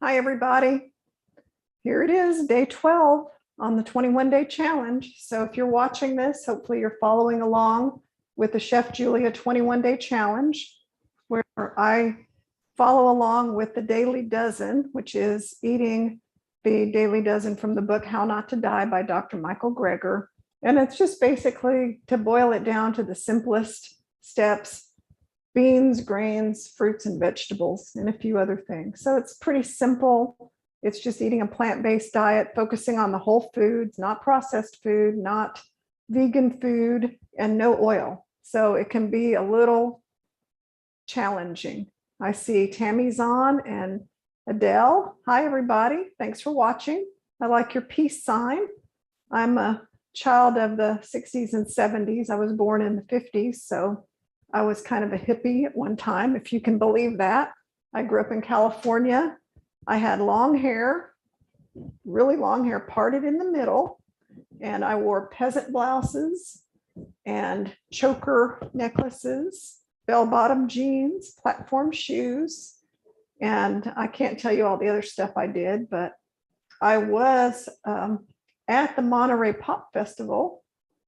Hi, everybody. Here it is, day 12 on the 21-day challenge. So if you're watching this, hopefully you're following along with the Chef Julia 21-day challenge, where I follow along with the Daily Dozen, which is eating the Daily Dozen from the book How Not to Die by Dr. Michael Greger. And it's just basically, to boil it down to the simplest steps: beans, grains, fruits, and vegetables, and a few other things. So it's pretty simple. It's just eating a plant-based diet, focusing on the whole foods, not processed food, not vegan food, and no oil. So it can be a little challenging. I see Tammy's on and Adele. Hi, everybody. Thanks for watching. I like your peace sign. I'm a child of the 60s and 70s. I was born in the 50s, so I was kind of a hippie at one time, if you can believe that. I grew up in California. I had long hair, really long hair, parted in the middle, and I wore peasant blouses and choker necklaces, bell-bottom jeans, platform shoes, and I can't tell you all the other stuff I did, but I was at the Monterey Pop Festival.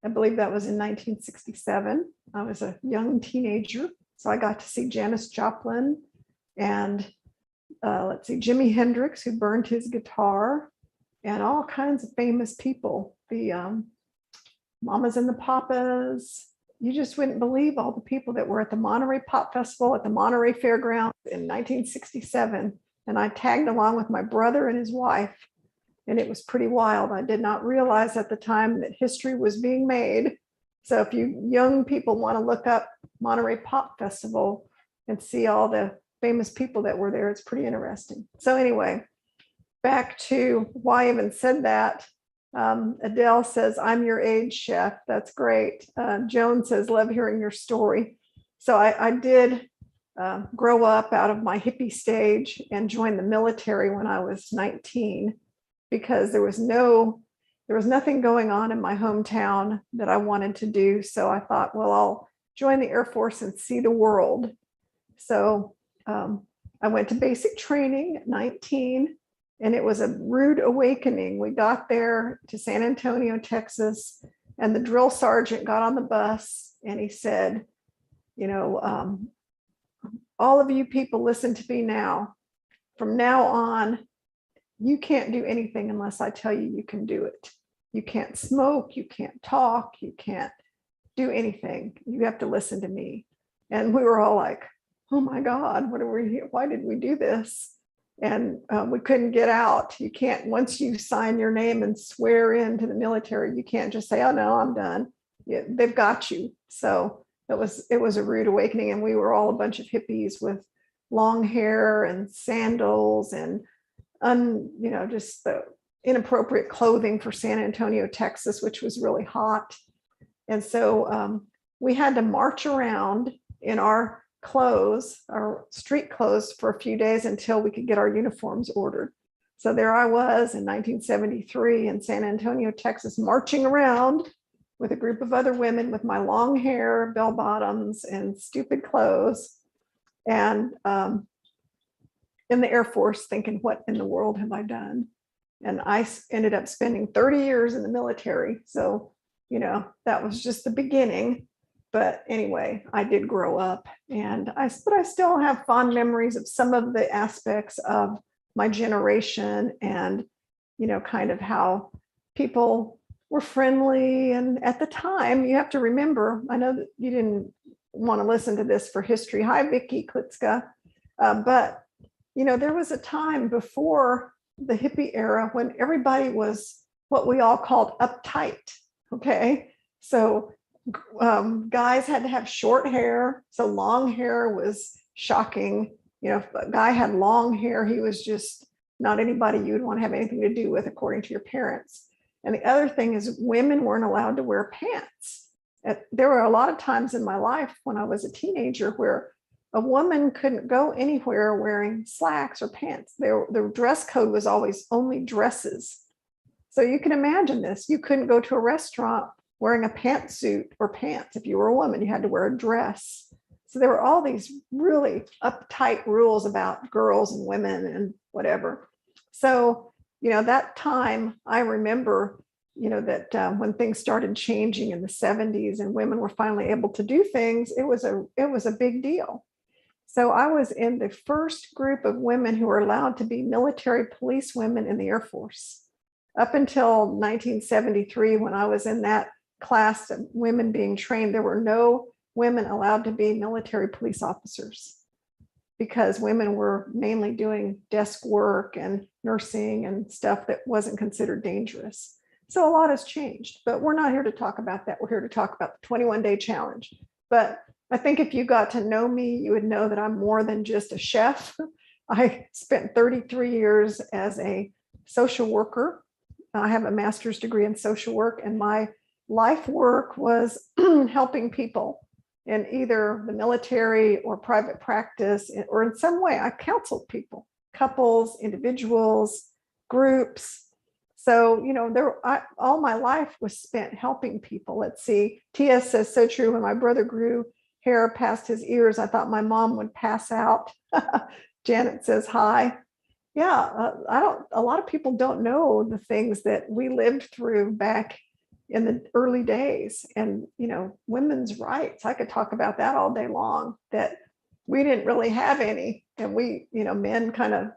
I believe that was in 1967. I was a young teenager, so I got to see Janis Joplin and Jimi Hendrix, who burned his guitar, and all kinds of famous people. The Mamas and the Papas. You just wouldn't believe all the people that were at the Monterey Pop Festival at the Monterey Fairgrounds in 1967. And I tagged along with my brother and his wife. And it was pretty wild. I did not realize at the time that history was being made. So if you young people want to look up Monterey Pop Festival and see all the famous people that were there, it's pretty interesting. So anyway, back to why I even said that. Adele says, I'm your age, chef. That's great. Joan says, love hearing your story. So I did grow up out of my hippie stage and joined the military when I was 19. Because there was nothing going on in my hometown that I wanted to do. So I thought, well, I'll join the Air Force and see the world. So I went to basic training at 19, and it was a rude awakening. We got there to San Antonio, Texas, and the drill sergeant got on the bus and he said, all of you people listen to me now. From now on, you can't do anything unless I tell you you can do it. You can't smoke, you can't talk, you can't do anything. You have to listen to me. And we were all like, oh my God, why did we do this? And we couldn't get out. You can't, once you sign your name and swear into the military, you can't just say, oh no, I'm done. They've got you. So it was a rude awakening. And we were all a bunch of hippies with long hair and sandals and just the inappropriate clothing for San Antonio, Texas, which was really hot. And so we had to march around in our clothes, our street clothes, for a few days until we could get our uniforms ordered. So there I was in 1973 in San Antonio, Texas, marching around with a group of other women with my long hair, bell bottoms, and stupid clothes. And in the Air Force, thinking, what in the world have I done? And I ended up spending 30 years in the military. So, that was just the beginning. But anyway, I did grow up, but I still have fond memories of some of the aspects of my generation and, kind of how people were friendly. And at the time, you have to remember, I know that you didn't want to listen to this for history. Hi, Vicki Klitzka. But there was a time before the hippie era when everybody was what we all called uptight. Okay. So guys had to have short hair. So long hair was shocking. If a guy had long hair, he was just not anybody you would want to have anything to do with, according to your parents. And the other thing is, women weren't allowed to wear pants. There were a lot of times in my life when I was a teenager where a woman couldn't go anywhere wearing slacks or pants. The dress code was always only dresses. So you can imagine this. You couldn't go to a restaurant wearing a pantsuit or pants. If you were a woman, you had to wear a dress. So there were all these really uptight rules about girls and women and whatever. So, that time I remember, that when things started changing in the 70s and women were finally able to do things, it was a big deal. So I was in the first group of women who were allowed to be military police women in the Air Force. Up until 1973, when I was in that class of women being trained, there were no women allowed to be military police officers because women were mainly doing desk work and nursing and stuff that wasn't considered dangerous. So a lot has changed, but we're not here to talk about that. We're here to talk about the 21-day challenge. But I think if you got to know me, you would know that I'm more than just a chef. I spent 33 years as a social worker. I have a master's degree in social work, and my life work was helping people in either the military or private practice, or in some way I counseled people, couples, individuals, groups. So, all my life was spent helping people. Let's see, Tia says, so true. When my brother grew hair past his ears, I thought my mom would pass out. Janet says hi. Yeah, a lot of people don't know the things that we lived through back in the early days. And, women's rights, I could talk about that all day long, that we didn't really have any. And we, men kind of,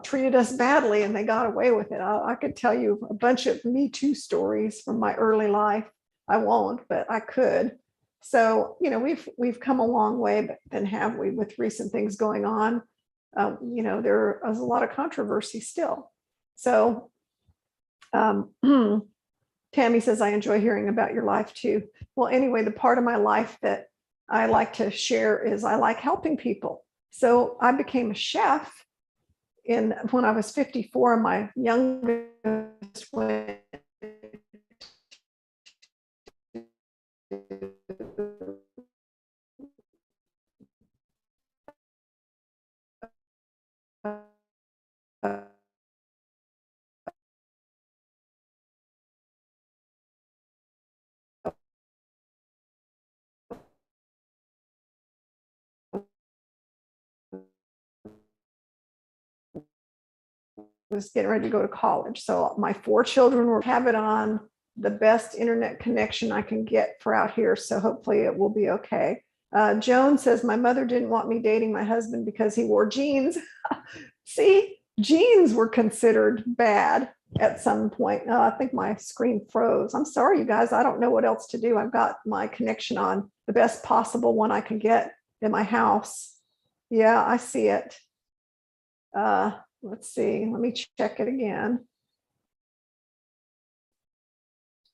treated us badly and they got away with it. I could tell you a bunch of Me Too stories from my early life. I won't, but I could. So, we've come a long way, but then have we, with recent things going on? There is a lot of controversy still. So, Tammy says, I enjoy hearing about your life too. Well, anyway, the part of my life that I like to share is I like helping people. So I became a chef when I was 54. My youngest went was getting ready to go to college. So my 4 children will have it on the best internet connection I can get for out here. So hopefully it will be okay. Joan says, my mother didn't want me dating my husband because he wore jeans. See, jeans were considered bad at some point. I think my screen froze. I'm sorry, you guys. I don't know what else to do. I've got my connection on the best possible one I can get in my house. Yeah, I see it. Let's see. Let me check it again.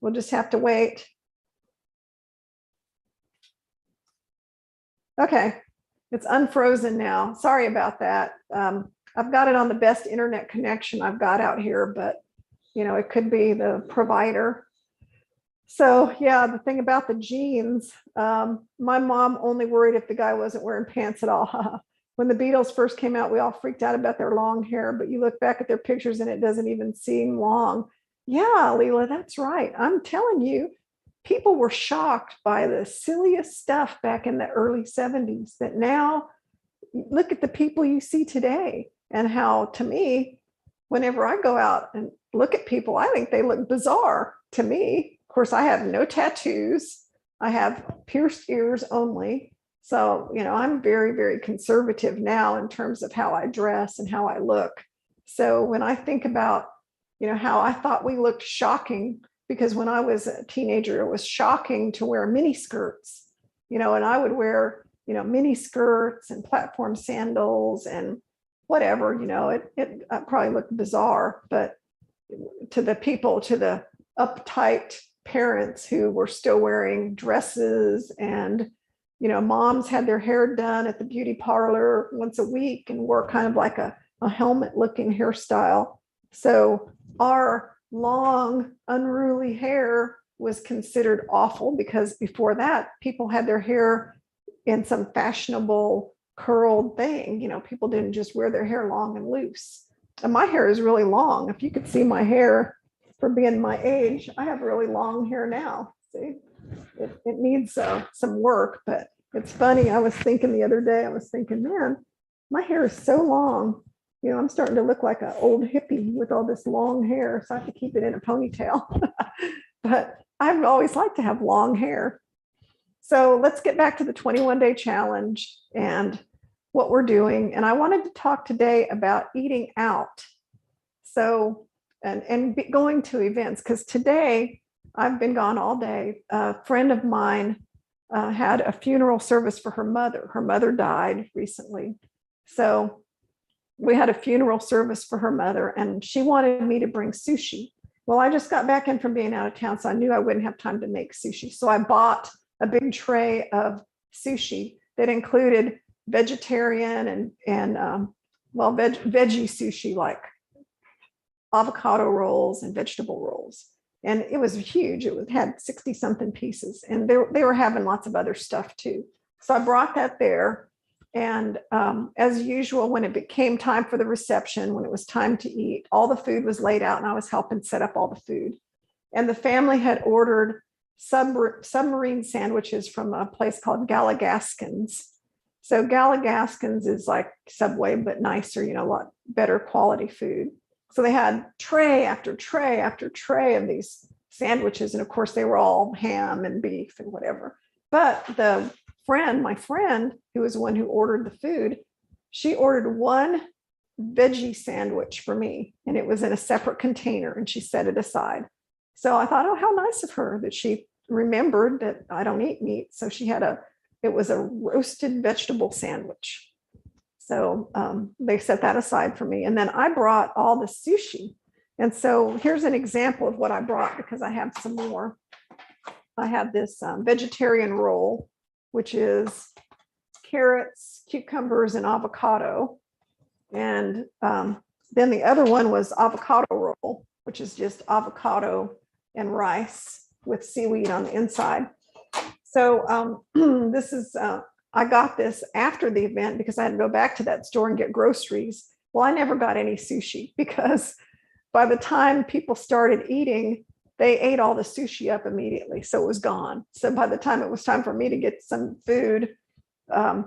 We'll just have to wait. Okay, it's unfrozen now. Sorry about that. I've got it on the best internet connection I've got out here, but it could be the provider. So yeah, the thing about the jeans, my mom only worried if the guy wasn't wearing pants at all. When the Beatles first came out, we all freaked out about their long hair, but you look back at their pictures and it doesn't even seem long. Yeah, Leela, that's right. I'm telling you, people were shocked by the silliest stuff back in the early 70s that now look at the people you see today, and how, to me, whenever I go out and look at people, I think they look bizarre to me. Of course, I have no tattoos. I have pierced ears only. So, I'm very, very conservative now in terms of how I dress and how I look. So when I think about, how I thought we looked shocking, because when I was a teenager, it was shocking to wear mini skirts, and I would wear, mini skirts and platform sandals and whatever, it probably looked bizarre, but to the uptight parents who were still wearing dresses, and moms had their hair done at the beauty parlor once a week and wore kind of like a helmet looking hairstyle. So our long, unruly hair was considered awful, because before that, people had their hair in some fashionable curled thing. People didn't just wear their hair long and loose. And my hair is really long. If you could see my hair for being my age, I have really long hair now. See, it needs some work, but It's funny. I was thinking the other day, man, my hair is so long. I'm starting to look like an old hippie with all this long hair. So I have to keep it in a ponytail. But I've always liked to have long hair. So let's get back to the 21-day challenge and what we're doing. And I wanted to talk today about eating out. So, and going to events, because today I've been gone all day. A friend of mine had a funeral service for her mother. Her mother died recently. So we had a funeral service for her mother, and she wanted me to bring sushi. Well, I just got back in from being out of town, so I knew I wouldn't have time to make sushi. So I bought a big tray of sushi that included vegetarian and veggie sushi, like avocado rolls and vegetable rolls. And it was huge. It had 60 something pieces, and they were having lots of other stuff too. So I brought that there. And as usual, when it became time for the reception, when it was time to eat, all the food was laid out and I was helping set up all the food. And the family had ordered submarine sandwiches from a place called Galligaskin's. So Galligaskin's is like Subway, but nicer, a lot better quality food. So they had tray after tray after tray of these sandwiches. And of course, they were all ham and beef and whatever. But my friend, who was the one who ordered the food, she ordered one veggie sandwich for me, and it was in a separate container, and she set it aside. So I thought, oh, how nice of her that she remembered that I don't eat meat. So it was a roasted vegetable sandwich. So they set that aside for me. And then I brought all the sushi. And so here's an example of what I brought, because I have some more. I have this vegetarian roll, which is carrots, cucumbers, and avocado. And then the other one was avocado roll, which is just avocado and rice with seaweed on the inside. So this is, I got this after the event because I had to go back to that store and get groceries. Well, I never got any sushi because by the time people started eating, they ate all the sushi up immediately. So it was gone. So by the time it was time for me to get some food, I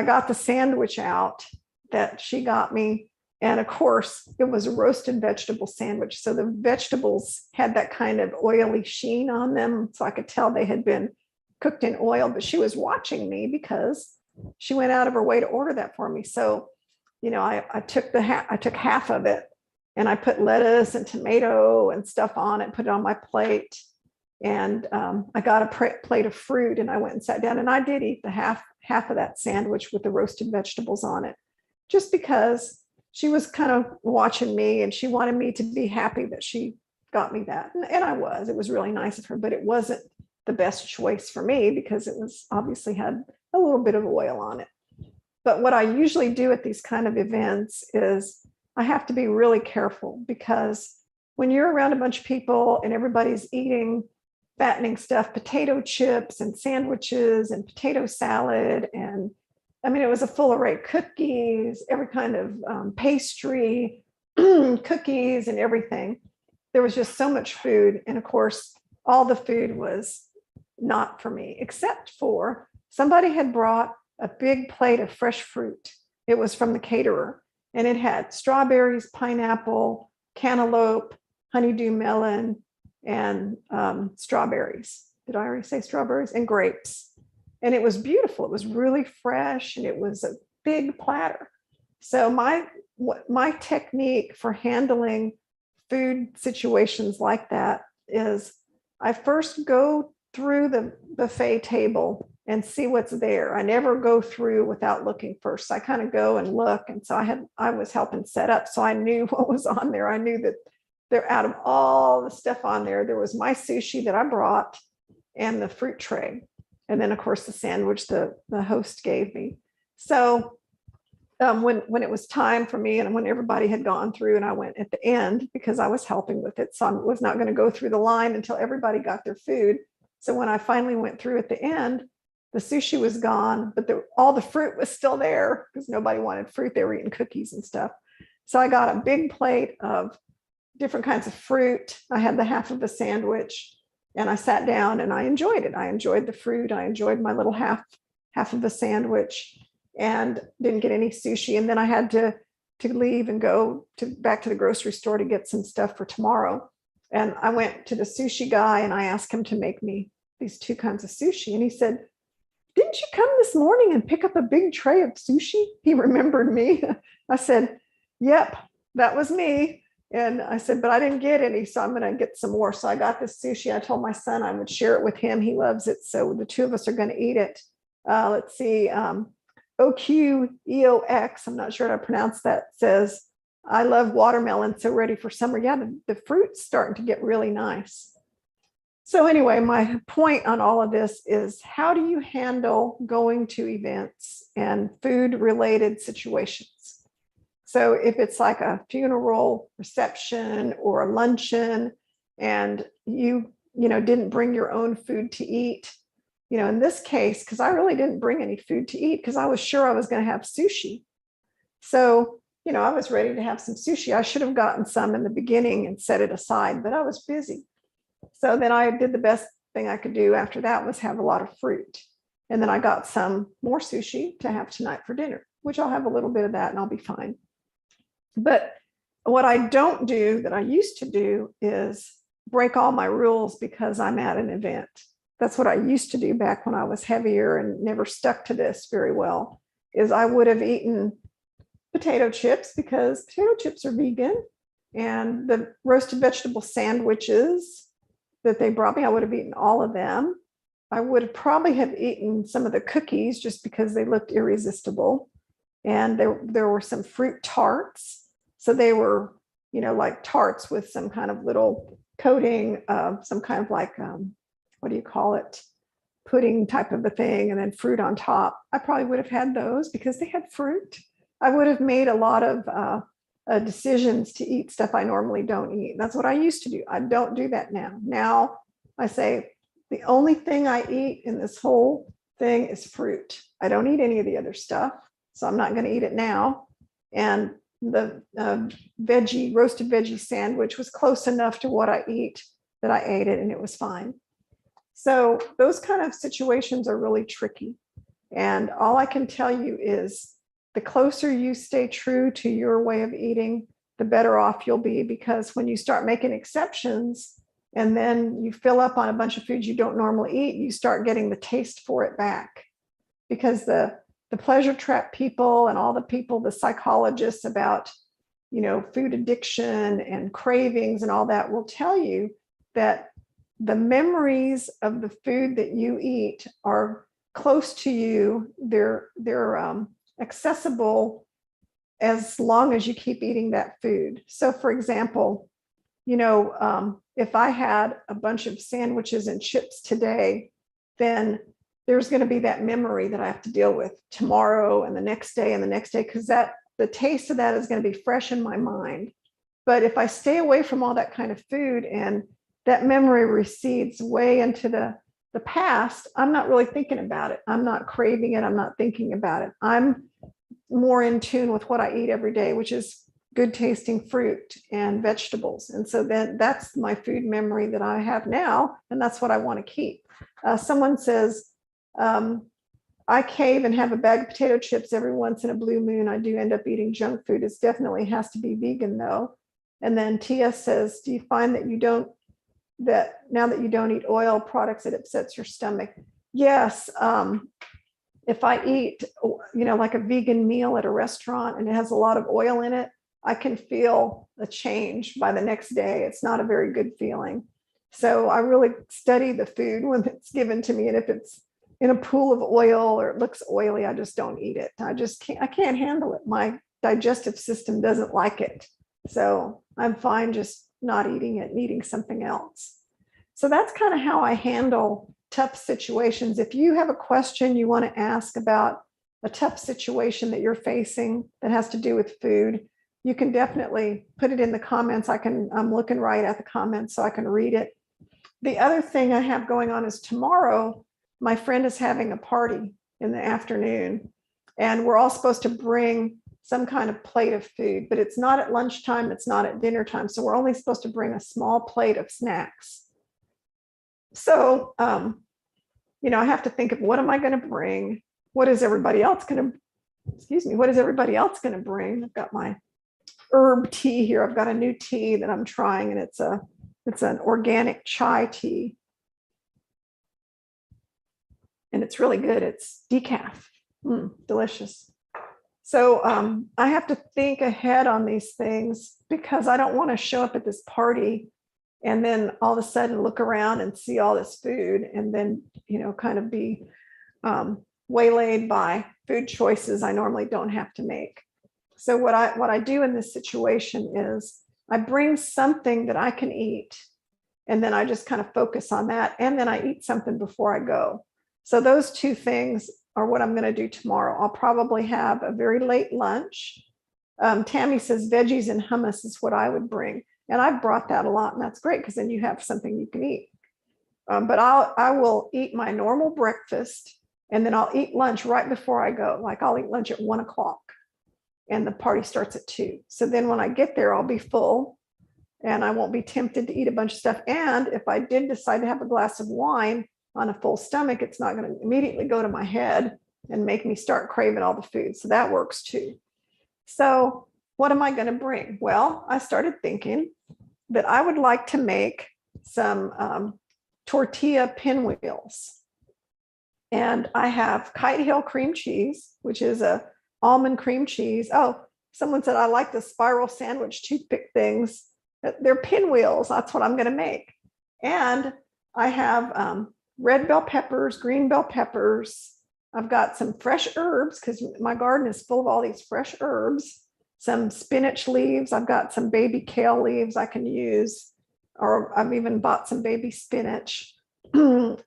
got the sandwich out that she got me. And of course, it was a roasted vegetable sandwich. So the vegetables had that kind of oily sheen on them. So I could tell they had been cooked in oil, but she was watching me because she went out of her way to order that for me. So, I took half of it and I put lettuce and tomato and stuff on it, put it on my plate. And I got a plate of fruit and I went and sat down, and I did eat the half of that sandwich with the roasted vegetables on it, just because she was kind of watching me and she wanted me to be happy that she got me that. And it was really nice of her, but it wasn't the best choice for me because it was obviously had a little bit of oil on it. But what I usually do at these kind of events is I have to be really careful, because when you're around a bunch of people and everybody's eating fattening stuff, potato chips and sandwiches and potato salad, and I mean, it was a full array, cookies, every kind of pastry, cookies and everything. There was just so much food. And of course, all the food was not for me, except for somebody had brought a big plate of fresh fruit. It was from the caterer, and it had strawberries, pineapple, cantaloupe, honeydew melon, and strawberries. Did I already say strawberries? And grapes. And it was beautiful. It was really fresh, and it was a big platter. So my technique for handling food situations like that is I first go through the buffet table and see what's there. I never go through without looking first. I kind of go and look. And so I was helping set up, so I knew what was on there. I knew that there, out of all the stuff on there, there was my sushi that I brought and the fruit tray. And then of course the sandwich the host gave me. So when it was time for me, and when everybody had gone through, and I went at the end because I was helping with it. So I was not going to go through the line until everybody got their food. So when I finally went through at the end, the sushi was gone, but all the fruit was still there because nobody wanted fruit. They were eating cookies and stuff. So I got a big plate of different kinds of fruit. I had the half of a sandwich, and I sat down and I enjoyed it. I enjoyed the fruit. I enjoyed my little half half of a sandwich, and didn't get any sushi. And then I had to leave and go back to the grocery store to get some stuff for tomorrow. And I went to the sushi guy and I asked him to make me these 2 kinds of sushi. And he said, "Didn't you come this morning and pick up a big tray of sushi?" He remembered me. I said, "Yep, that was me." And I said, "But I didn't get any, so I'm going to get some more." So I got this sushi. I told my son I would share it with him. He loves it. So the 2 of us are going to eat it. Let's see. OQEOX, I'm not sure how to pronounce that, says, "I love watermelon, so ready for summer." Yeah, the fruit's starting to get really nice. So anyway, my point on all of this is, how do you handle going to events and food-related situations? So if it's like a funeral reception or a luncheon and you didn't bring your own food to eat, in this case, because I really didn't bring any food to eat because I was sure I was going to have sushi. So, I was ready to have some sushi. I should have gotten some in the beginning and set it aside, but I was busy. So then I did the best thing I could do after that, was have a lot of fruit. And then I got some more sushi to have tonight for dinner, which I'll have a little bit of that and I'll be fine. But what I don't do that I used to do is break all my rules because I'm at an event. That's what I used to do back when I was heavier and never stuck to this very well, is I would have eaten potato chips because potato chips are vegan, and the roasted vegetable sandwiches that they brought me, I would have eaten all of them. I would probably have eaten some of the cookies just because they looked irresistible. And there were some fruit tarts. So they were, like tarts with some kind of little coating, some kind of like, what do you call it? Pudding type of a thing, and then fruit on top. I probably would have had those because they had fruit. I would have made a lot of decisions to eat stuff I normally don't eat. That's what I used to do. I don't do that now. Now I say the only thing I eat in this whole thing is fruit. I don't eat any of the other stuff, so I'm not going to eat it now. And the roasted veggie sandwich was close enough to what I eat that I ate it and it was fine. So those kind of situations are really tricky. And all I can tell you is, the closer you stay true to your way of eating, the better off you'll be, because when you start making exceptions and then you fill up on a bunch of foods you don't normally eat, you start getting the taste for it back. Because the pleasure trap people and all the people, the psychologists about, food addiction and cravings and all that, will tell you that the memories of the food that you eat are close to you. They're accessible as long as you keep eating that food. So for example, if I had a bunch of sandwiches and chips today, then there's going to be that memory that I have to deal with tomorrow and the next day and the next day, because the taste of that is going to be fresh in my mind. But if I stay away from all that kind of food and that memory recedes way into the past, I'm not really thinking about it. I'm not craving it. I'm not thinking about it. I'm more in tune with what I eat every day, which is good tasting fruit and vegetables. And so then that's my food memory that I have now. And that's what I want to keep. Someone says, I cave and have a bag of potato chips every once in a blue moon. I do end up eating junk food. It definitely has to be vegan though. And then TS says, do you find that now that you don't eat oil products, it upsets your stomach? Yes. If I eat, like a vegan meal at a restaurant and it has a lot of oil in it, I can feel a change by the next day. It's not a very good feeling. So I really study the food when it's given to me. And if it's in a pool of oil or it looks oily, I just don't eat it. I can't handle it. My digestive system doesn't like it. So I'm fine just not eating it and eating something else. So that's kind of how I handle tough situations. If you have a question you want to ask about a tough situation that you're facing that has to do with food, you can definitely put it in the comments. I'm looking right at the comments so I can read it. The other thing I have going on is tomorrow, my friend is having a party in the afternoon, and we're all supposed to bring some kind of plate of food, but it's not at lunchtime, it's not at dinner time. So we're only supposed to bring a small plate of snacks. So, I have to think of what am I going to bring? what is everybody else going to, excuse me, what is everybody else going to bring? I've got my herb tea here. I've got a new tea that I'm trying, and it's an organic chai tea. And it's really good. It's decaf. Delicious. So I have to think ahead on these things because I don't want to show up at this party and then all of a sudden look around and see all this food and then, kind of be waylaid by food choices I normally don't have to make. So what I do in this situation is I bring something that I can eat, and then I just kind of focus on that, and then I eat something before I go. So those two things are what I'm going to do tomorrow. I'll probably have a very late lunch. Tammy says veggies and hummus is what I would bring. And I've brought that a lot, and that's great because then you have something you can eat. But I will eat my normal breakfast, and then I'll eat lunch right before I go. Like I'll eat lunch at 1 o'clock, and the party starts at 2. So then when I get there, I'll be full, and I won't be tempted to eat a bunch of stuff. And if I did decide to have a glass of wine on a full stomach, it's not going to immediately go to my head and make me start craving all the food. So that works too. So what am I going to bring? Well, I started thinking that I would like to make some tortilla pinwheels. And I have Kite Hill cream cheese, which is a almond cream cheese. Oh, someone said I like the spiral sandwich toothpick things. They're pinwheels. That's what I'm going to make. And I have red bell peppers, green bell peppers. I've got some fresh herbs because my garden is full of all these fresh herbs, some spinach leaves. I've got some baby kale leaves I can use, or I've even bought some baby spinach. And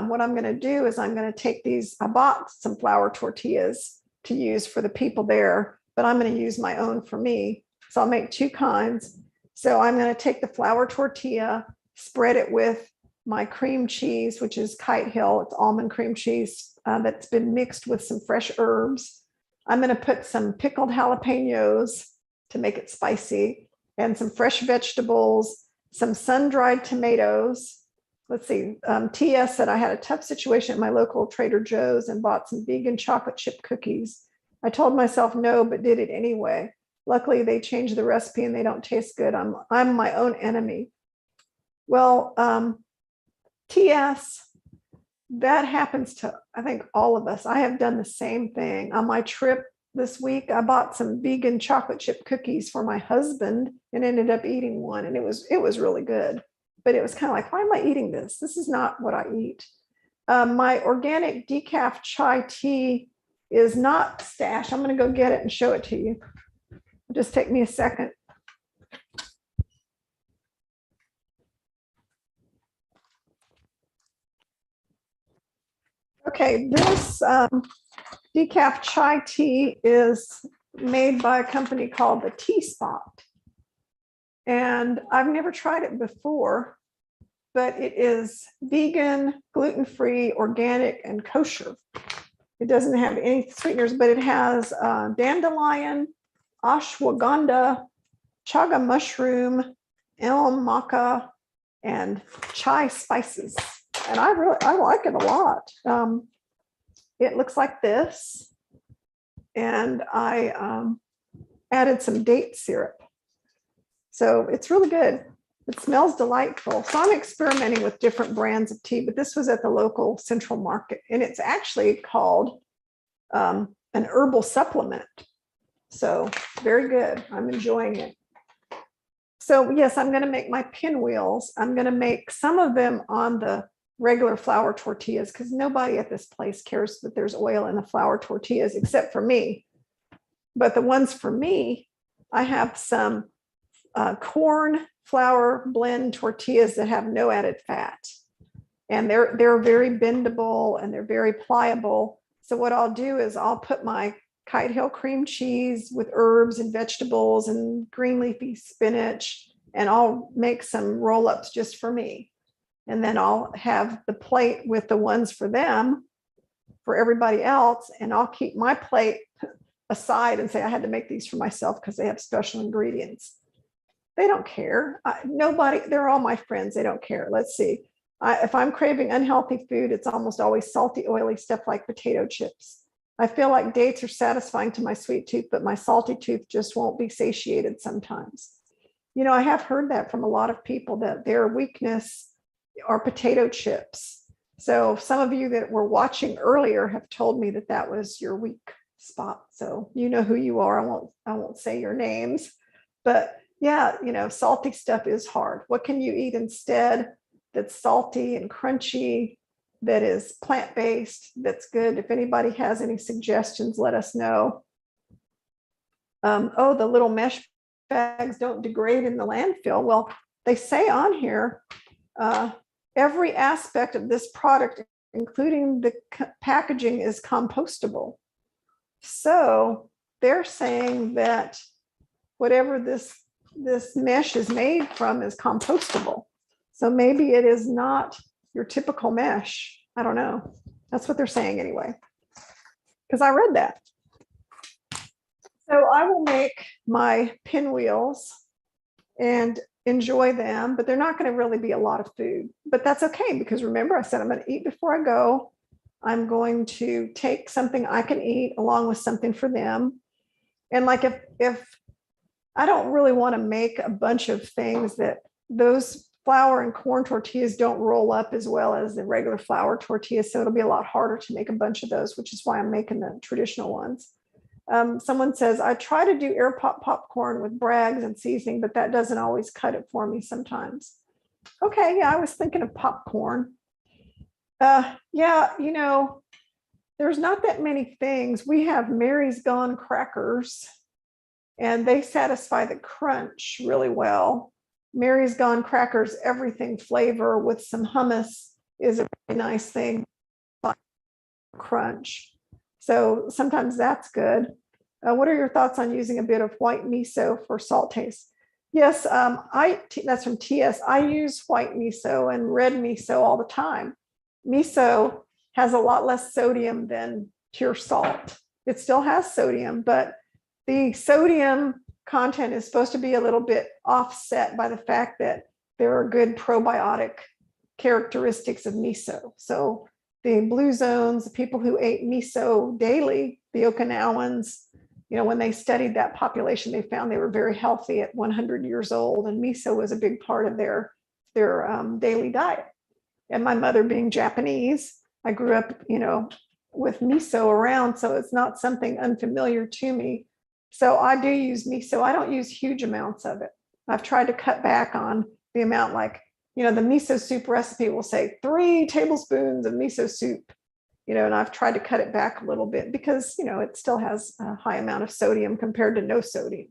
what I'm going to do is I'm going to take these, I bought some flour tortillas to use for the people there, but I'm going to use my own for me. So I'll make 2 kinds. So I'm going to take the flour tortilla, spread it with my cream cheese, which is Kite Hill. It's almond cream cheese that's been mixed with some fresh herbs. I'm going to put some pickled jalapenos to make it spicy, and some fresh vegetables, some sun-dried tomatoes. Let's see, TS said I had a tough situation at my local Trader Joe's and bought some vegan chocolate chip cookies. I told myself no, but did it anyway. Luckily, they changed the recipe and they don't taste good. I'm my own enemy. Well, TS, that happens to, I think, all of us. I have done the same thing. On my trip this week, I bought some vegan chocolate chip cookies for my husband and ended up eating one, and it was really good. But it was kind of like, why am I eating this? This is not what I eat. My organic decaf chai tea is not stashed. I'm going to go get it and show it to you. Just take me a second. Okay, this decaf chai tea is made by a company called the Tea Spot. And I've never tried it before, but it is vegan, gluten-free, organic, and kosher. It doesn't have any sweeteners, but it has dandelion, ashwagandha, chaga mushroom, elm maca, and chai spices. And I like it a lot. It looks like this. And I added some date syrup. So it's really good. It smells delightful. So I'm experimenting with different brands of tea, but this was at the local Central Market. And it's actually called an herbal supplement. So very good. I'm enjoying it. So yes, I'm going to make my pinwheels. I'm going to make some of them on the regular flour tortillas because nobody at this place cares that there's oil in the flour tortillas except for me. But the ones for me, I have some corn flour blend tortillas that have no added fat. And they're very bendable and they're very pliable. So what I'll do is I'll put my Kite Hill cream cheese with herbs and vegetables and green leafy spinach, and I'll make some roll-ups just for me. And then I'll have the plate with the ones for them, for everybody else, and I'll keep my plate aside and say I had to make these for myself because they have special ingredients. They don't care. Nobody, they're all my friends. They don't care. Let's see. If I'm craving unhealthy food, it's almost always salty, oily stuff like potato chips. I feel like dates are satisfying to my sweet tooth, but my salty tooth just won't be satiated sometimes. I have heard that from a lot of people that their weakness are potato chips. So some of you that were watching earlier have told me that that was your weak spot. So you know who you are. I won't say your names, but yeah, salty stuff is hard. What can you eat instead that's salty and crunchy, that is plant-based, that's good? If anybody has any suggestions, let us know. Oh, the little mesh bags don't degrade in the landfill. Well, they say on here, every aspect of this product, including the packaging, is compostable. So they're saying that whatever this mesh is made from is compostable. So maybe it is not your typical mesh. I don't know. That's what they're saying anyway, because I read that. So I will make my pinwheels and enjoy them, but they're not going to really be a lot of food. But that's okay, because remember, I said I'm going to eat before I go. I'm going to take something I can eat along with something for them. And like if I don't really want to make a bunch of things, that those flour and corn tortillas don't roll up as well as the regular flour tortillas. So it'll be a lot harder to make a bunch of those, which is why I'm making the traditional ones. Someone says, I try to do air pop popcorn with Bragg's and seasoning, but that doesn't always cut it for me sometimes. Okay, yeah, I was thinking of popcorn. Yeah, there's not that many things. We have Mary's Gone crackers, and they satisfy the crunch really well. Mary's Gone crackers, everything flavor with some hummus is a really nice thing. Crunch. So sometimes that's good. What are your thoughts on using a bit of white miso for salt taste? Yes, that's from TS. I use white miso and red miso all the time. Miso has a lot less sodium than pure salt. It still has sodium, but the sodium content is supposed to be a little bit offset by the fact that there are good probiotic characteristics of miso. So the blue zones, the people who ate miso daily, the Okinawans, when they studied that population, they found they were very healthy at 100 years old, and miso was a big part of their daily diet. And my mother being Japanese, I grew up, with miso around, so it's not something unfamiliar to me. So I do use miso. I don't use huge amounts of it. I've tried to cut back on the amount, like, the miso soup recipe will say 3 tablespoons of miso soup, and I've tried to cut it back a little bit because, it still has a high amount of sodium compared to no sodium.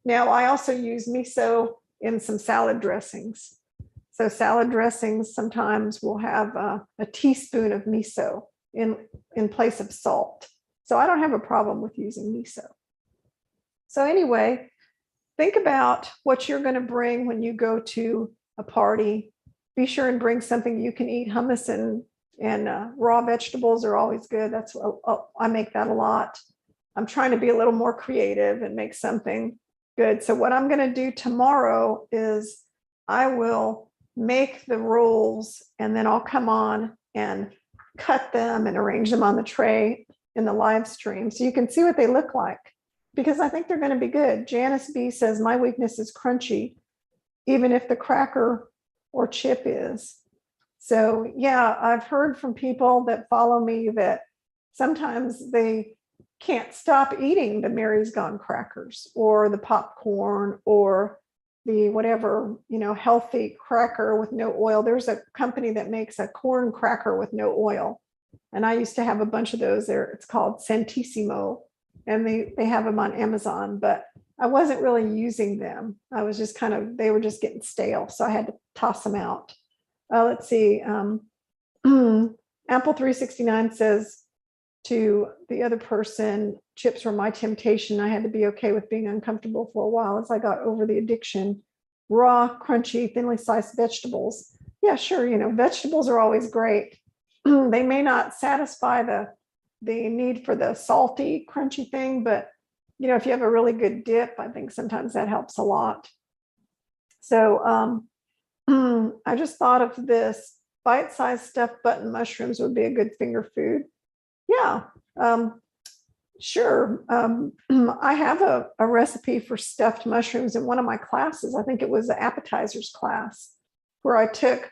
Now, I also use miso in some salad dressings. So salad dressings sometimes will have a teaspoon of miso in place of salt. So I don't have a problem with using miso. So anyway, think about what you're going to bring when you go to a party. Be sure and bring something you can eat. Hummus and raw vegetables are always good. I make that a lot. I'm trying to be a little more creative and make something good. So what I'm going to do tomorrow is I will make the rolls, and then I'll come on and cut them and arrange them on the tray in the live stream so you can see what they look like, because I think they're going to be good. Janice B says, my weakness is crunchy, even if the cracker or chip is. So yeah, I've heard from people that follow me that sometimes they can't stop eating the Mary's Gone crackers or the popcorn or the whatever, healthy cracker with no oil. There's a company that makes a corn cracker with no oil, and I used to have a bunch of those there. It's called Santissimo, and they have them on Amazon, but I wasn't really using them. I was just they were just getting stale, so I had to toss them out. Let's see. Apple 369 says to the other person, chips were my temptation. I had to be okay with being uncomfortable for a while as I got over the addiction. Raw, crunchy, thinly sliced vegetables. Yeah, sure. Vegetables are always great. They may not satisfy the need for the salty, crunchy thing, but if you have a really good dip, I think sometimes that helps a lot. So I just thought of this. Bite-sized stuffed button mushrooms would be a good finger food. Yeah, sure. I have a recipe for stuffed mushrooms in one of my classes. I think it was the appetizers class, where I took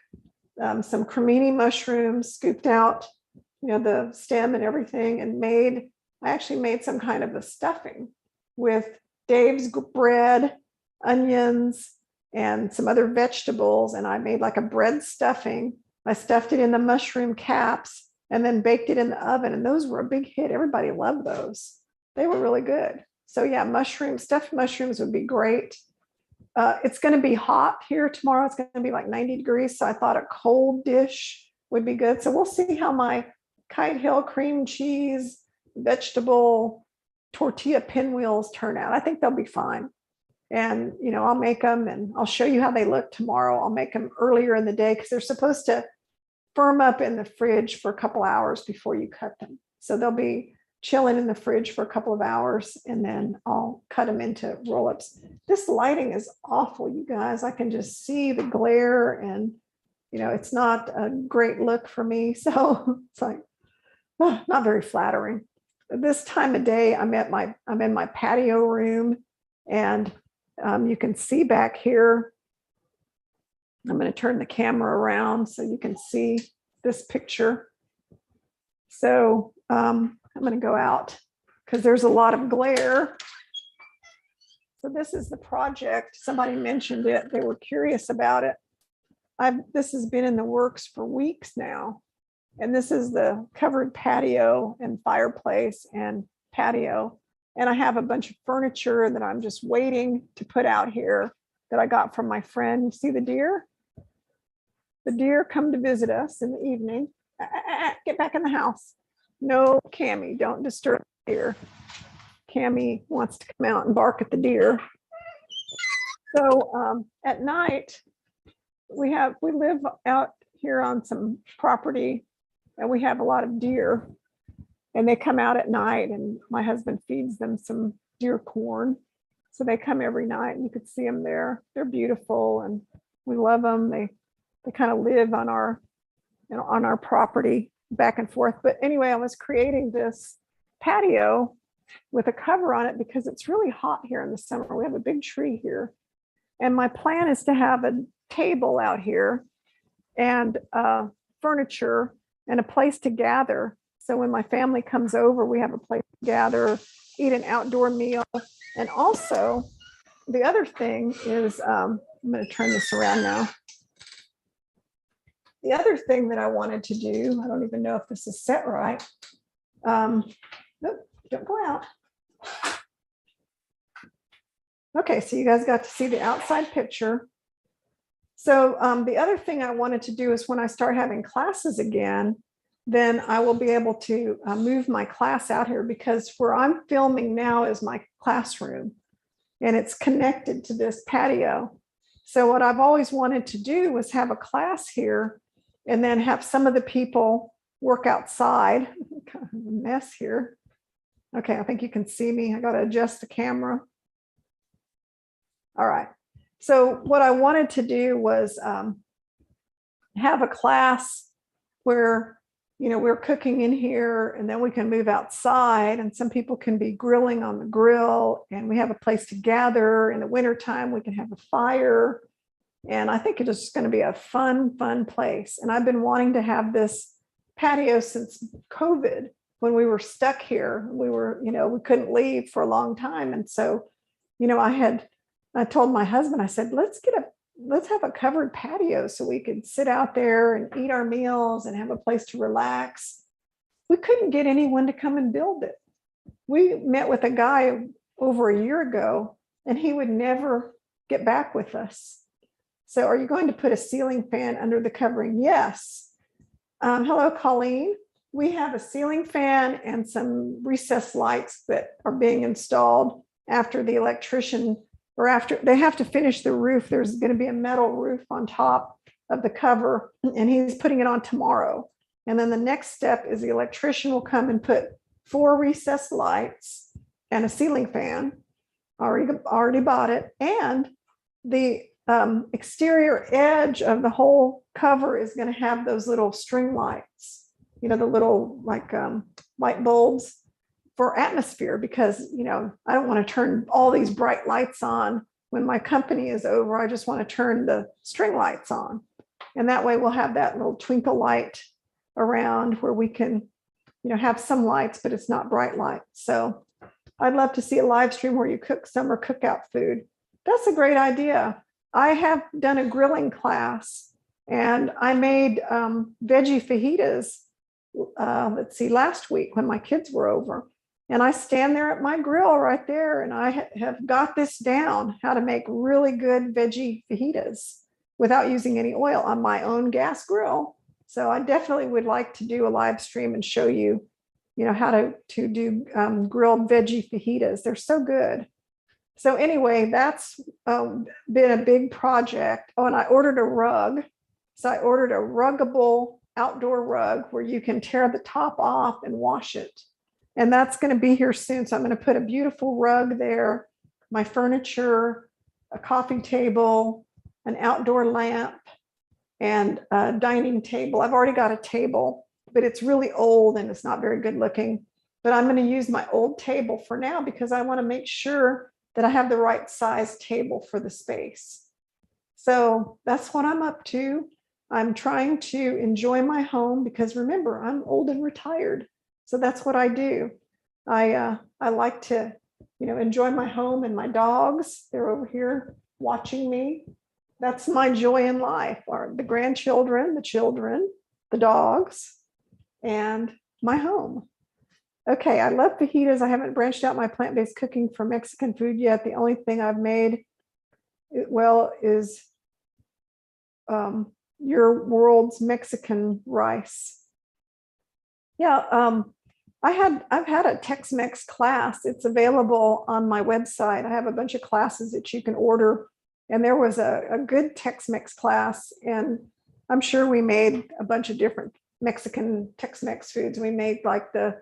some cremini mushrooms, scooped out, the stem and everything, and I actually made some kind of a stuffing with Dave's bread, onions, and some other vegetables. And I made like a bread stuffing. I stuffed it in the mushroom caps and then baked it in the oven. And those were a big hit. Everybody loved those. They were really good. So yeah, stuffed mushrooms would be great. It's going to be hot here tomorrow. It's going to be like 90 degrees. So I thought a cold dish would be good. So we'll see how my Kite Hill cream cheese, vegetable, tortilla pinwheels turn out. I think they'll be fine. And, I'll make them and I'll show you how they look tomorrow. I'll make them earlier in the day because they're supposed to firm up in the fridge for a couple hours before you cut them. So they'll be chilling in the fridge for a couple of hours, and then I'll cut them into roll-ups. This lighting is awful, you guys. I can just see the glare, and it's not a great look for me. So it's like, not very flattering. This time of day, I'm in my patio room, and you can see back here. I'm going to turn the camera around so you can see this picture. So I'm going to go out because there's a lot of glare. So this is the project. Somebody mentioned it. They were curious about it. This has been in the works for weeks now. And this is the covered patio and fireplace and patio. And I have a bunch of furniture that I'm just waiting to put out here that I got from my friend. You see the deer? The deer come to visit us in the evening. Get back in the house. No, Cammie, don't disturb the deer. Cammie wants to come out and bark at the deer. So at night, we live out here on some property, and we have a lot of deer, and they come out at night, and my husband feeds them some deer corn. So they come every night, and you could see them there. They're beautiful, and we love them. They kind of live on our property back and forth. But anyway, I was creating this patio with a cover on it because it's really hot here in the summer. We have a big tree here. And my plan is to have a table out here and furniture and a place to gather. So when my family comes over, we have a place to gather, eat an outdoor meal. And also, the other thing is, I'm going to turn this around now. The other thing that I wanted to do, I don't even know if this is set right. Nope, don't go out. Okay, so you guys got to see the outside picture. So the other thing I wanted to do is when I start having classes again, then I will be able to move my class out here, because where I'm filming now is my classroom, and it's connected to this patio. So what I've always wanted to do was have a class here and then have some of the people work outside. Kind of a mess here. Okay, I think you can see me. I got to adjust the camera. All right. So what I wanted to do was have a class where, we're cooking in here, and then we can move outside, and some people can be grilling on the grill, and we have a place to gather. In the wintertime, we can have a fire. And I think it is going to be a fun place. And I've been wanting to have this patio since COVID, when we were stuck here. We we couldn't leave for a long time. And so, I told my husband, I said, let's have a covered patio so we could sit out there and eat our meals and have a place to relax. We couldn't get anyone to come and build it. We met with a guy over a year ago, and he would never get back with us. So are you going to put a ceiling fan under the covering? Yes. Hello, Colleen. We have a ceiling fan and some recessed lights that are being installed after the electrician, or after they have to finish the roof. There's going to be a metal roof on top of the cover, and he's putting it on tomorrow. And then the next step is the electrician will come and put 4 recessed lights and a ceiling fan. Already bought it. And the exterior edge of the whole cover is going to have those little string lights, the little like light bulbs for atmosphere, because, I don't want to turn all these bright lights on when my company is over. I just want to turn the string lights on. And that way we'll have that little twinkle light around where we can, have some lights, but it's not bright light. So I'd love to see a live stream where you cook summer cookout food. That's a great idea. I have done a grilling class and I made veggie fajitas, last week when my kids were over. And I stand there at my grill right there and I have got this down, how to make really good veggie fajitas without using any oil on my own gas grill. So I definitely would like to do a live stream and show you, how to do grilled veggie fajitas. They're so good. So anyway, that's been a big project. Oh, and I ordered a rug. So I ordered a ruggable outdoor rug where you can tear the top off and wash it. And that's going to be here soon. So I'm going to put a beautiful rug there, my furniture, a coffee table, an outdoor lamp, and a dining table. I've already got a table, but it's really old and it's not very good looking. But I'm going to use my old table for now because I want to make sure that I have the right size table for the space. So that's what I'm up to. I'm trying to enjoy my home because remember, I'm old and retired. So that's what I do. I like to, enjoy my home and my dogs. They're over here watching me. That's my joy in life, are the grandchildren, the children, the dogs, and my home. Okay, I love fajitas. I haven't branched out my plant-based cooking for Mexican food yet. The only thing I've made is your world's Mexican rice. Yeah, I've had a Tex-Mex class. It's available on my website. I have a bunch of classes that you can order. And there was a good Tex-Mex class. And I'm sure we made a bunch of different Mexican Tex-Mex foods. We made like the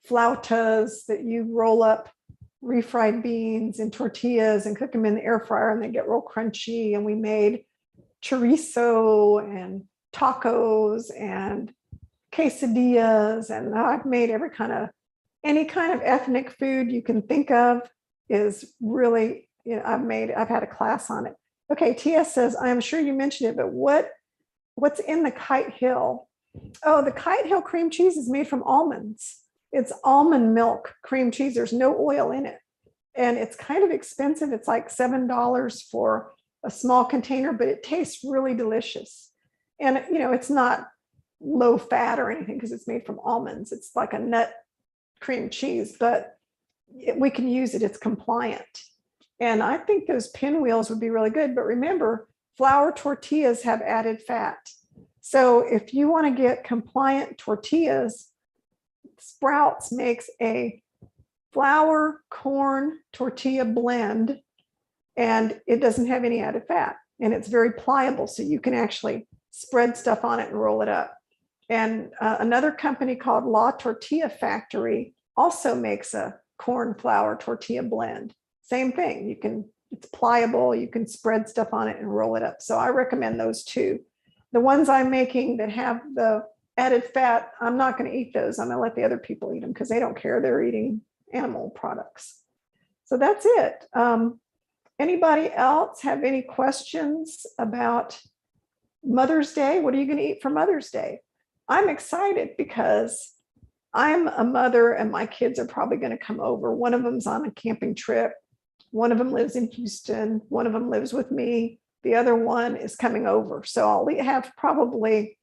flautas that you roll up refried beans and tortillas and cook them in the air fryer and they get real crunchy. And we made chorizo and tacos and quesadillas, and I've made any kind of ethnic food you can think of is really, I've had a class on it. Okay, TS says, I'm sure you mentioned it, but what's in the Kite Hill? Oh, the Kite Hill cream cheese is made from almonds. It's almond milk cream cheese. There's no oil in it. And it's kind of expensive. It's like $7 for a small container, but it tastes really delicious. And, it's not low fat or anything because it's made from almonds. It's like a nut cream cheese, but we can use it. It's compliant. And I think those pinwheels would be really good. But remember, flour tortillas have added fat. So if you want to get compliant tortillas, Sprouts makes a flour corn tortilla blend, and it doesn't have any added fat. And it's very pliable. So you can actually spread stuff on it and roll it up. And another company called La Tortilla Factory also makes a corn flour tortilla blend. Same thing. It's pliable. You can spread stuff on it and roll it up. So I recommend those two. The ones I'm making that have the added fat, I'm not going to eat those. I'm going to let the other people eat them because they don't care. They're eating animal products. So that's it. Anybody else have any questions about Mother's Day? What are you going to eat for Mother's Day? I'm excited because I'm a mother and my kids are probably going to come over. One of them's on a camping trip. One of them lives in Houston. One of them lives with me. The other one is coming over. So I'll have probably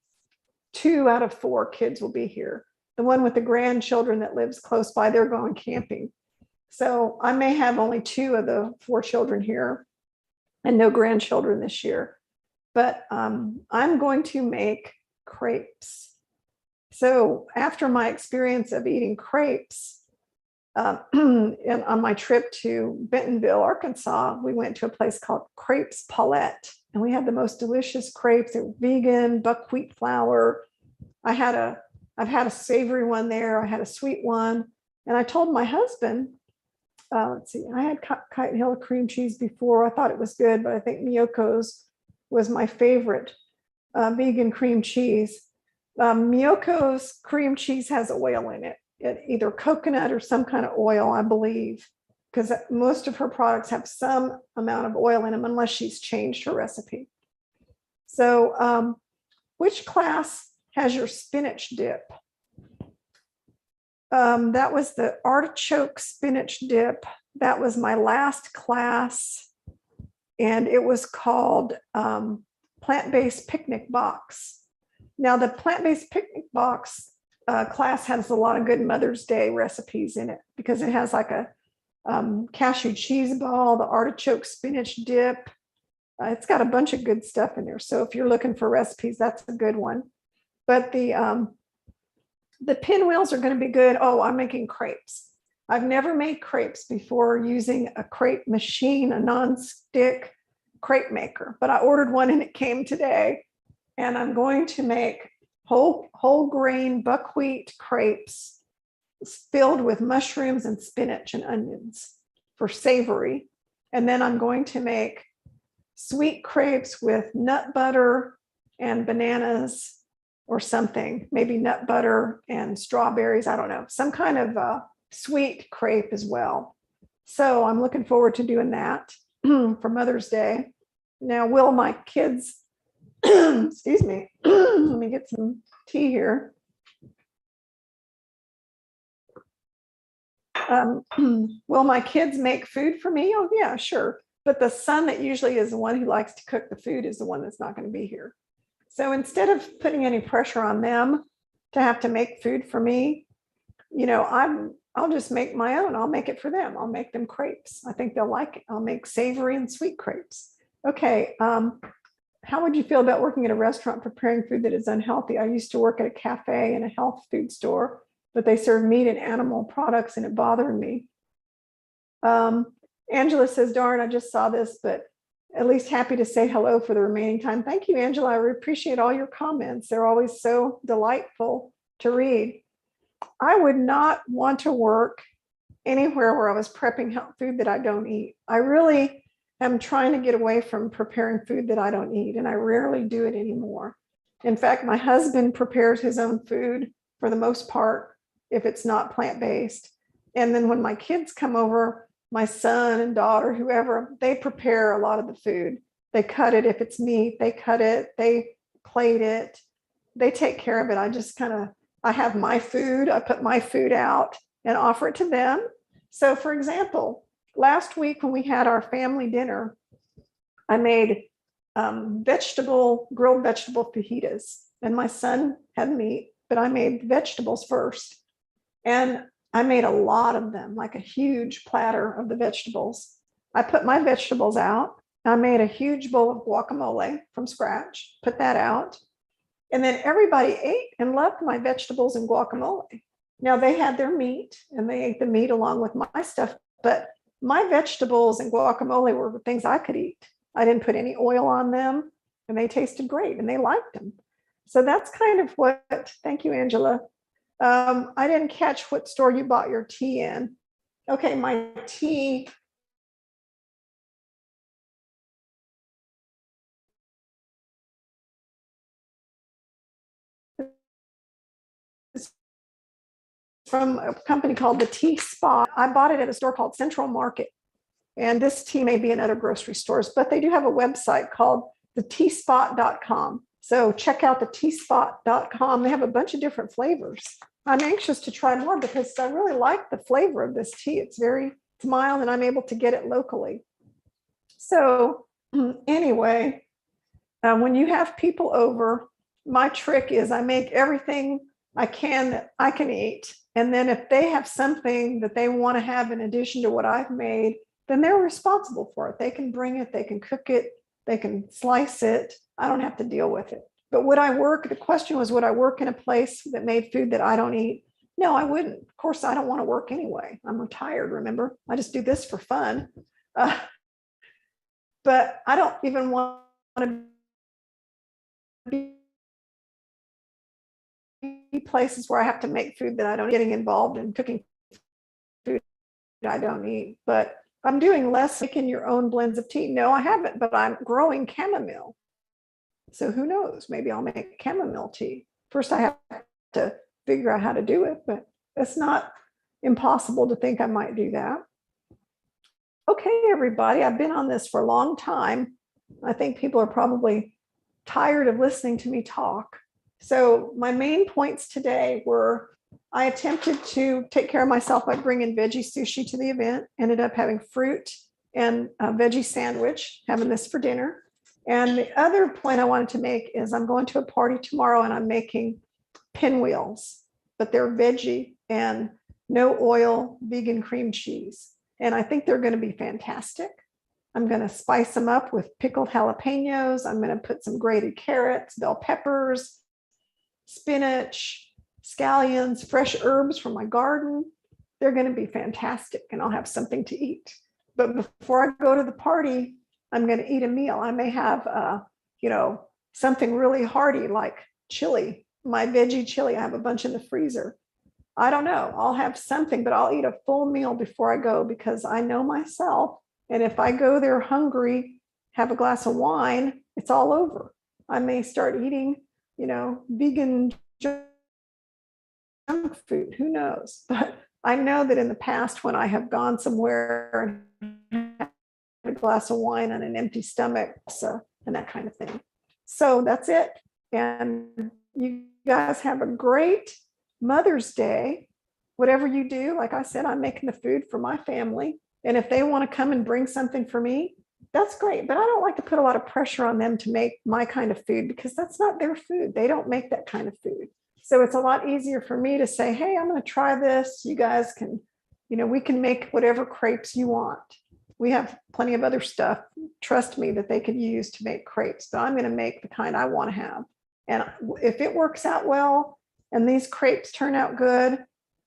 2 out of 4 kids will be here. The one with the grandchildren that lives close by, they're going camping. So I may have only 2 of the 4 children here and no grandchildren this year. But I'm going to make crepes. So after my experience of eating crepes, and on my trip to Bentonville, Arkansas, we went to a place called Crepes Paulette, and we had the most delicious crepes. They were vegan, buckwheat flour. I've had a savory one there. I had a sweet one. And I told my husband, let's see, I had Kite Hill cream cheese before. I thought it was good, but I think Miyoko's was my favorite vegan cream cheese. Miyoko's cream cheese has oil in it, either coconut or some kind of oil, I believe, because most of her products have some amount of oil in them unless she's changed her recipe. So which class has your spinach dip? That was the artichoke spinach dip. That was my last class, and it was called plant-based picnic box. Now, the plant-based picnic box class has a lot of good Mother's Day recipes in it because it has like a cashew cheese ball, the artichoke spinach dip. It's got a bunch of good stuff in there. So if you're looking for recipes, that's a good one. But the pinwheels are going to be good. Oh, I'm making crepes. I've never made crepes before using a crepe machine, a non-stick crepe maker, but I ordered one and it came today. And I'm going to make whole grain buckwheat crepes filled with mushrooms and spinach and onions for savory. And then I'm going to make sweet crepes with nut butter and bananas or something, maybe nut butter and strawberries. I don't know, some kind of sweet crepe as well. So I'm looking forward to doing that for Mother's Day. Now, will my kids, excuse me, let me get some tea here. Will my kids make food for me? Oh, yeah, sure. But the son that usually is the one who likes to cook the food is the one that's not going to be here. So instead of putting any pressure on them to have to make food for me, I'll just make my own. I'll make it for them. I'll make them crepes. I think they'll like it. I'll make savory and sweet crepes. Okay. How would you feel about working at a restaurant preparing food that is unhealthy? I used to work at a cafe and a health food store, but they serve meat and animal products and it bothered me. Angela says, darn, I just saw this, but at least happy to say hello for the remaining time. Thank you, Angela. I appreciate all your comments. They're always so delightful to read. I would not want to work anywhere where I was prepping health food that I don't eat. I really am trying to get away from preparing food that I don't eat, and I rarely do it anymore. In fact, my husband prepares his own food for the most part, if it's not plant-based. And then when my kids come over, my son and daughter, whoever, they prepare a lot of the food. They cut it. If it's meat, they cut it, they plate it, they take care of it. I have my food, I put my food out and offer it to them. So for example, last week when we had our family dinner, I made grilled vegetable fajitas, and my son had meat, but I made vegetables first. And I made a lot of them, like a huge platter of the vegetables. I put my vegetables out. I made a huge bowl of guacamole from scratch, put that out. And then everybody ate and loved my vegetables and guacamole. Now they had their meat and they ate the meat along with my stuff, but my vegetables and guacamole were things I could eat. I didn't put any oil on them and they tasted great and they liked them. So that's kind of what, thank you, Angela. I didn't catch what store you bought your tea in. Okay, my tea. Is from a company called the Tea Spot. I bought it at a store called Central Market. And this tea may be in other grocery stores, but they do have a website called theteaspot.com. So check out theteaspot.com. They have a bunch of different flavors. I'm anxious to try more because I really like the flavor of this tea. It's mild and I'm able to get it locally. So anyway, when you have people over, my trick is I make everything I can that I can eat. And then if they have something that they want to have in addition to what I've made, then they're responsible for it. They can bring it, they can cook it, they can slice it. I don't have to deal with it. But the question was, would I work in a place that made food that I don't eat? No, I wouldn't. Of course, I don't want to work anyway. I'm retired, remember? I just do this for fun. But I don't even want to be places where I have to make food that I don't getting involved in cooking food I don't eat, but I'm doing less making your own blends of tea. No, I haven't, but I'm growing chamomile. So who knows? Maybe I'll make chamomile tea. First, I have to figure out how to do it, but it's not impossible to think I might do that. Okay, everybody, I've been on this for a long time. I think people are probably tired of listening to me talk. So my main points today were I attempted to take care of myself by bringing veggie sushi to the event, ended up having fruit and a veggie sandwich, having this for dinner. And the other point I wanted to make is I'm going to a party tomorrow and I'm making pinwheels, but they're veggie and no oil, vegan cream cheese. And I think they're going to be fantastic. I'm going to spice them up with pickled jalapenos. I'm going to put some grated carrots, bell peppers, spinach, scallions, fresh herbs from my garden. They're going to be fantastic and I'll have something to eat. But before I go to the party, I'm going to eat a meal. I may have, something really hearty like chili, my veggie chili. I have a bunch in the freezer. I don't know. I'll have something, but I'll eat a full meal before I go because I know myself. And if I go there hungry, have a glass of wine, it's all over. I may start eating, vegan junk food. Who knows? But I know that in the past, when I have gone somewhere and had a glass of wine on an empty stomach, and that kind of thing. So that's it. And you guys have a great Mother's Day. Whatever you do, like I said, I'm making the food for my family. And if they want to come and bring something for me, that's great. But I don't like to put a lot of pressure on them to make my kind of food because that's not their food. They don't make that kind of food. So it's a lot easier for me to say, hey, I'm going to try this. You guys can, we can make whatever crepes you want. We have plenty of other stuff, trust me, that they could use to make crepes, but I'm going to make the kind I want to have. And if it works out well and these crepes turn out good,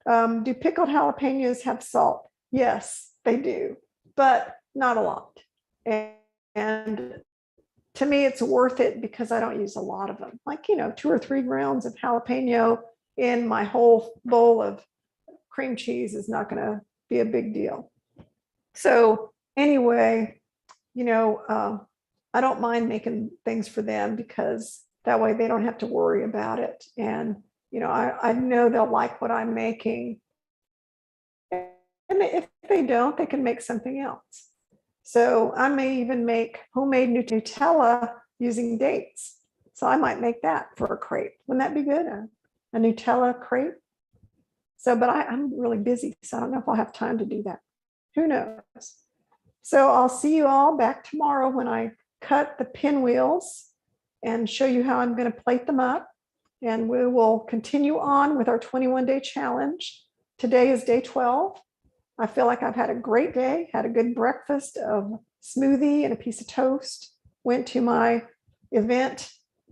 do pickled jalapenos have salt? Yes, they do, but not a lot. And to me, it's worth it because I don't use a lot of them. Like, 2 or 3 rounds of jalapeno in my whole bowl of cream cheese is not going to be a big deal. So anyway, I don't mind making things for them because that way they don't have to worry about it. And, I know they'll like what I'm making. And if they don't, they can make something else. So I may even make homemade Nutella using dates. So I might make that for a crepe. Wouldn't that be good? A Nutella crepe? So, but I'm really busy, so I don't know if I'll have time to do that. Who knows? So I'll see you all back tomorrow when I cut the pinwheels and show you how I'm going to plate them up. And we will continue on with our 21-day challenge. Today is day 12. I feel like I've had a great day, had a good breakfast of smoothie and a piece of toast, went to my event.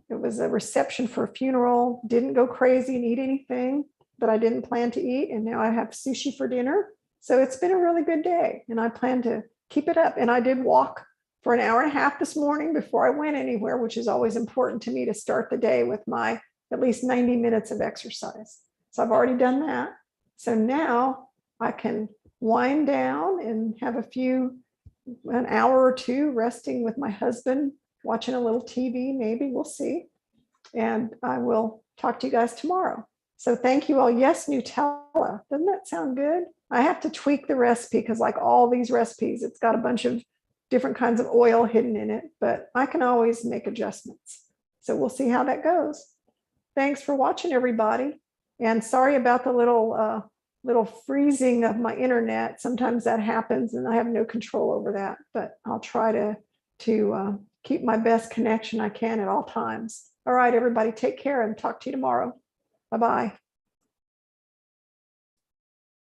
It was a reception for a funeral, didn't go crazy and eat anything that I didn't plan to eat. And now I have sushi for dinner. So it's been a really good day and I plan to keep it up. And I did walk for an hour and a half this morning before I went anywhere, which is always important to me to start the day with my at least 90 minutes of exercise. So I've already done that. So now I can wind down and have an hour or two resting with my husband, watching a little TV, maybe, we'll see. And I will talk to you guys tomorrow. So thank you all. Yes, Nutella. Doesn't that sound good? I have to tweak the recipe because like all these recipes, it's got a bunch of different kinds of oil hidden in it, but I can always make adjustments. So we'll see how that goes. Thanks for watching, everybody. And sorry about the little freezing of my internet. Sometimes that happens and I have no control over that, but I'll try to keep my best connection I can at all times. All right, everybody, take care and talk to you tomorrow. Bye-bye.